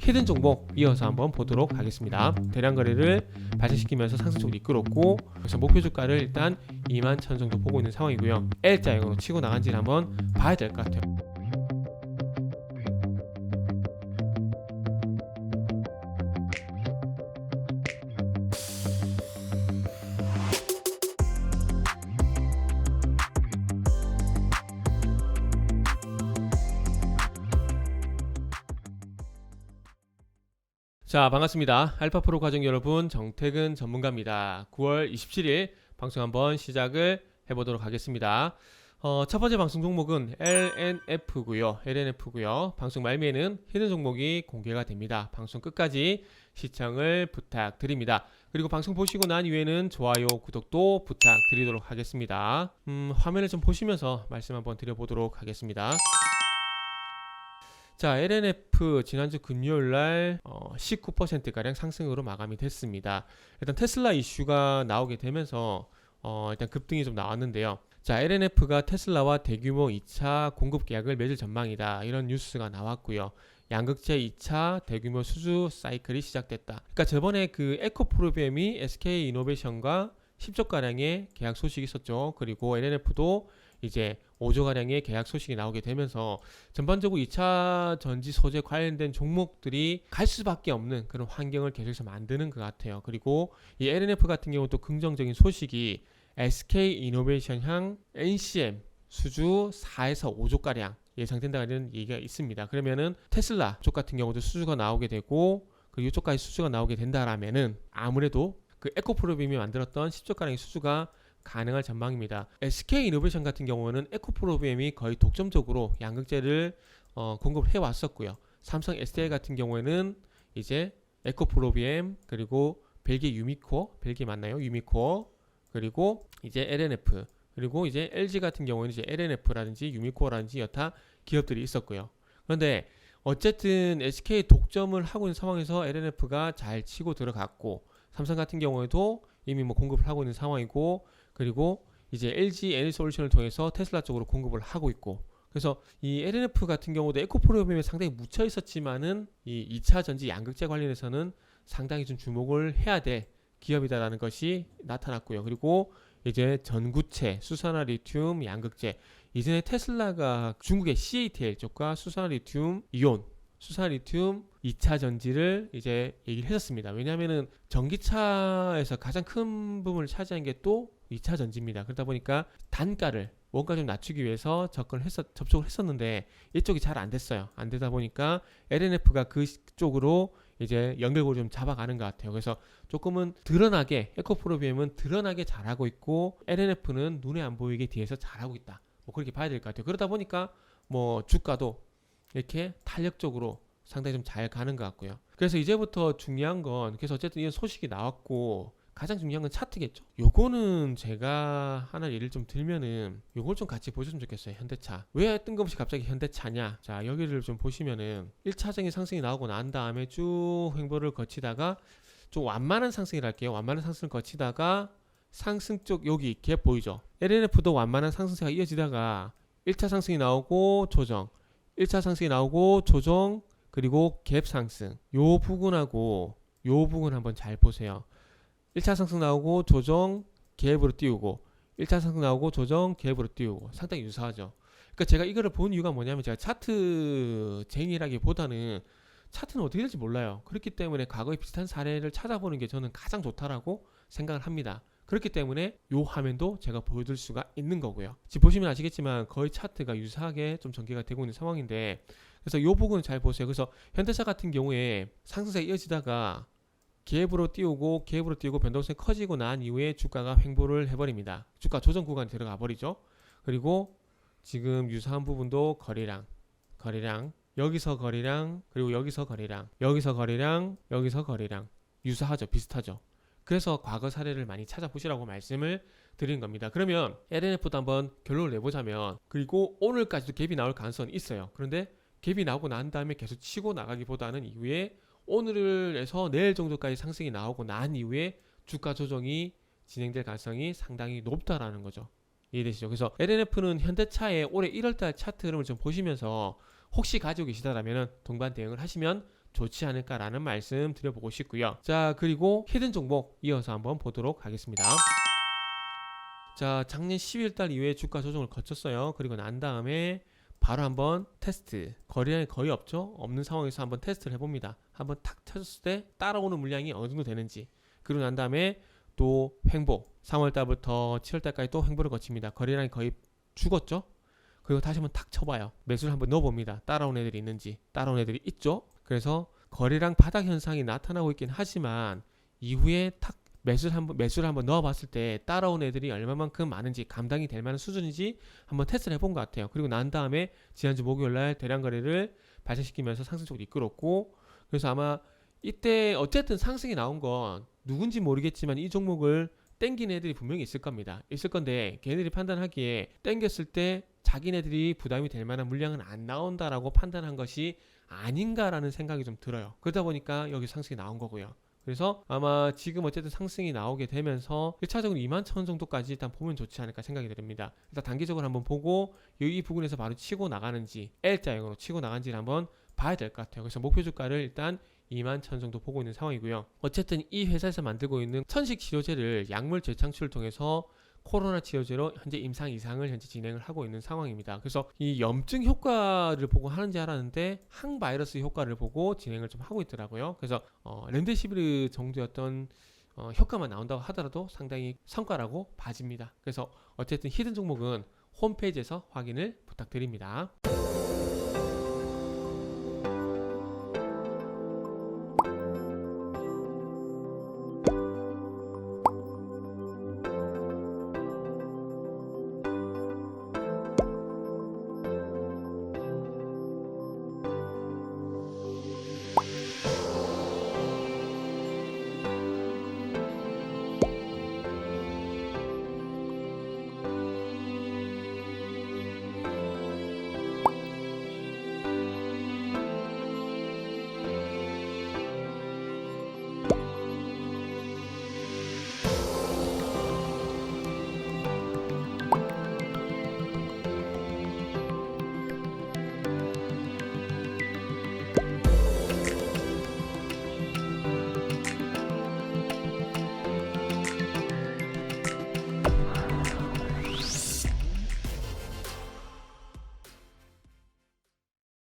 히든 종목 이어서 한번 보도록 하겠습니다. 대량 거래를 발생시키면서 상승 쪽으로 이끌었고, 그래서 목표 주가를 일단 21,000 정도 보고 있는 상황이고요. L자형으로 치고 나간지를 한번 봐야 될 것 같아요. 자, 반갑습니다. 알파프로 과정 여러분, 정태근 전문가입니다. 9월 27일 방송 한번 시작을 해보도록 하겠습니다. 첫 번째 방송 종목은 LNF고요. 방송 말미에는 히든 종목이 공개가 됩니다. 방송 끝까지 시청을 부탁드립니다. 그리고 방송 보시고 난 이후에는 좋아요, 구독도 부탁드리도록 하겠습니다. 화면을 좀 보시면서 말씀 한번 드려보도록 하겠습니다. 자, LNF 지난주 금요일날 19%가량 상승으로 마감이 됐습니다. 일단 테슬라 이슈가 나오게 되면서 일단 급등이 좀 나왔는데요. 자, LNF가 테슬라와 대규모 2차 공급 계약을 맺을 전망이다, 이런 뉴스가 나왔고요. 양극재 2차 대규모 수주 사이클이 시작됐다. 그러니까 저번에 그 에코프로비엠이 SK이노베이션과 10조가량의 계약 소식이 있었죠. 그리고 LNF도 이제 5조가량의 계약 소식이 나오게 되면서 전반적으로 2차 전지 소재 관련된 종목들이 갈 수밖에 없는 그런 환경을 계속해서 만드는 것 같아요. 그리고 이 LNF 같은 경우도 긍정적인 소식이 SK이노베이션향 NCM 수주 4에서 5조가량 예상된다는 얘기가 있습니다. 그러면은 테슬라 쪽 같은 경우도 수주가 나오게 되고, 그리고 이쪽까지 수주가 나오게 된다라면은 아무래도 그 에코프로빔이 만들었던 10조가량의 수주가 가능할 전망입니다. SK이노베이션 같은 경우는 에코프로비엠이 거의 독점적으로 양극재를 공급을 해왔었고요. 삼성 SDI 같은 경우에는 이제 에코프로비엠, 그리고 벨기에 유미코어, 벨기에 맞나요? 유미코어, 그리고 이제 LNF, 그리고 이제 LG 같은 경우는 이제 LNF라든지 유미코어라든지 여타 기업들이 있었고요. 그런데 어쨌든 SK 독점을 하고 있는 상황에서 LNF가 잘 치고 들어갔고, 삼성 같은 경우에도 이미 뭐 공급을 하고 있는 상황이고, 그리고 이제 LG 에너지솔루션을 통해서 테슬라 쪽으로 공급을 하고 있고, 그래서 이 LNF 같은 경우도 에코프로비엠에 상당히 묻혀 있었지만은 이 2차 전지 양극재 관련해서는 상당히 좀 주목을 해야 될 기업이다라는 것이 나타났고요. 그리고 이제 전구체, 수산화 리튬, 양극재, 이전에 테슬라가 중국의 CATL 쪽과 수산화 리튬 이온, 수산화 리튬 2차 전지를 이제 얘기를 했었습니다. 왜냐하면은 전기차에서 가장 큰 부분을 차지한 게 또 2차 전지입니다. 그러다 보니까 단가를 원가 좀 낮추기 위해서 접촉을 했었는데 이쪽이 잘 안 됐어요. 안 되다 보니까 LNF가 그쪽으로 이제 연결고리 좀 잡아가는 것 같아요. 그래서 조금은 드러나게, 에코프로비엠은 드러나게 잘하고 있고, LNF는 눈에 안 보이게 뒤에서 잘하고 있다, 뭐 그렇게 봐야 될 것 같아요. 그러다 보니까 뭐 주가도 이렇게 탄력적으로 상당히 좀 잘 가는 것 같고요. 그래서 이제부터 중요한 건, 그래서 어쨌든 이런 소식이 나왔고, 가장 중요한 건 차트겠죠. 요거는 제가 하나 예를 좀 들면은 요걸 좀 같이 보셨으면 좋겠어요. 현대차. 왜 뜬금없이 갑자기 현대차냐? 자, 여기를 좀 보시면은 1차적인 상승이 나오고 난 다음에 쭉 횡보를 거치다가 좀 완만한 상승을 할게요. 완만한 상승을 거치다가 상승 쪽 여기 갭 보이죠? LNF도 완만한 상승세가 이어지다가 1차 상승이 나오고 조정, 1차 상승이 나오고 조정, 그리고 갭 상승. 요 부분하고 요 부분 한번 잘 보세요. 1차 상승 나오고 조정, 갭으로 띄우고, 1차 상승 나오고 조정, 갭으로 띄우고, 상당히 유사하죠. 그러니까 제가 이거를 본 이유가 뭐냐면, 제가 차트 쟁이라기보다는 차트는 어떻게 될지 몰라요. 그렇기 때문에 과거에 비슷한 사례를 찾아보는 게 저는 가장 좋다라고 생각을 합니다. 그렇기 때문에 요 화면도 제가 보여드릴 수가 있는 거고요. 지금 보시면 아시겠지만 거의 차트가 유사하게 좀 전개가 되고 있는 상황인데, 그래서 요 부분을 잘 보세요. 그래서 현대차 같은 경우에 상승세가 이어지다가 갭으로 띄우고 변동성이 커지고 난 이후에 주가가 횡보를 해버립니다. 주가 조정 구간에 들어가 버리죠. 그리고 지금 유사한 부분도 거래량, 여기서 거래량, 그리고 여기서 거래량, 여기서 거래량 유사하죠. 비슷하죠. 그래서 과거 사례를 많이 찾아보시라고 말씀을 드린 겁니다. 그러면 LNF도 한번 결론을 내보자면, 그리고 오늘까지도 갭이 나올 가능성은 있어요. 그런데 갭이 나오고 난 다음에 계속 치고 나가기보다는 이후에 오늘에서 내일 정도까지 상승이 나오고 난 이후에 주가 조정이 진행될 가능성이 상당히 높다라는 거죠. 이해되시죠? 그래서 LNF는 현대차의 올해 1월달 차트 흐름을 좀 보시면서 혹시 가지고 계시다라면 동반 대응을 하시면 좋지 않을까라는 말씀 드려보고 싶고요. 자, 그리고 히든 종목 이어서 한번 보도록 하겠습니다. 자, 작년 12월달 이후에 주가 조정을 거쳤어요. 그리고 난 다음에 바로 한번 테스트, 거래량이 거의 없는 상황에서 한번 테스트를 해봅니다. 한번 탁 쳐줬을 때 따라오는 물량이 어느 정도 되는지. 그리고 난 다음에 또 횡보, 3월달부터 7월달까지 또 횡보를 거칩니다. 거래량이 거의 죽었죠. 그리고 다시 한번 탁 쳐봐요. 매수를 한번 넣어봅니다. 따라온 애들이 있는지. 따라온 애들이 있죠. 그래서 거래량 바닥 현상이 나타나고 있긴 하지만 이후에 탁 매수를 한번 넣어봤을 때 따라온 애들이 얼마만큼 많은지, 감당이 될 만한 수준인지 한번 테스트를 해본 것 같아요. 그리고 난 다음에 지난주 목요일날 대량 거래를 발생시키면서 상승 쪽으로 이끌었고, 그래서 아마 이때 어쨌든 상승이 나온 건 누군지 모르겠지만 이 종목을 땡긴 애들이 분명히 있을 겁니다. 있을 건데 걔네들이 판단하기에 땡겼을 때 자기네들이 부담이 될 만한 물량은 안 나온다라고 판단한 것이 아닌가라는 생각이 좀 들어요. 그러다 보니까 여기 상승이 나온 거고요. 그래서 아마 지금 어쨌든 상승이 나오게 되면서 1차적으로 21,000원 정도까지 일단 보면 좋지 않을까 생각이 듭니다. 일단 단기적으로 한번 보고 이 부분에서 바로 치고 나가는지, L자형으로 치고 나가는지를 한번 봐야 될 것 같아요. 그래서 목표 주가를 일단 21,000 정도 보고 있는 상황이고요. 어쨌든 이 회사에서 만들고 있는 천식 치료제를 약물 재창출을 통해서 코로나 치료제로 현재 임상 이상을 현재 진행을 하고 있는 상황입니다. 그래서 이 염증 효과를 보고 하는지 알았는데 항바이러스 효과를 보고 진행을 좀 하고 있더라고요. 그래서 렘데시비르 정도였던 효과만 나온다고 하더라도 상당히 성과라고 봐집니다. 그래서 어쨌든 히든 종목은 홈페이지에서 확인을 부탁드립니다.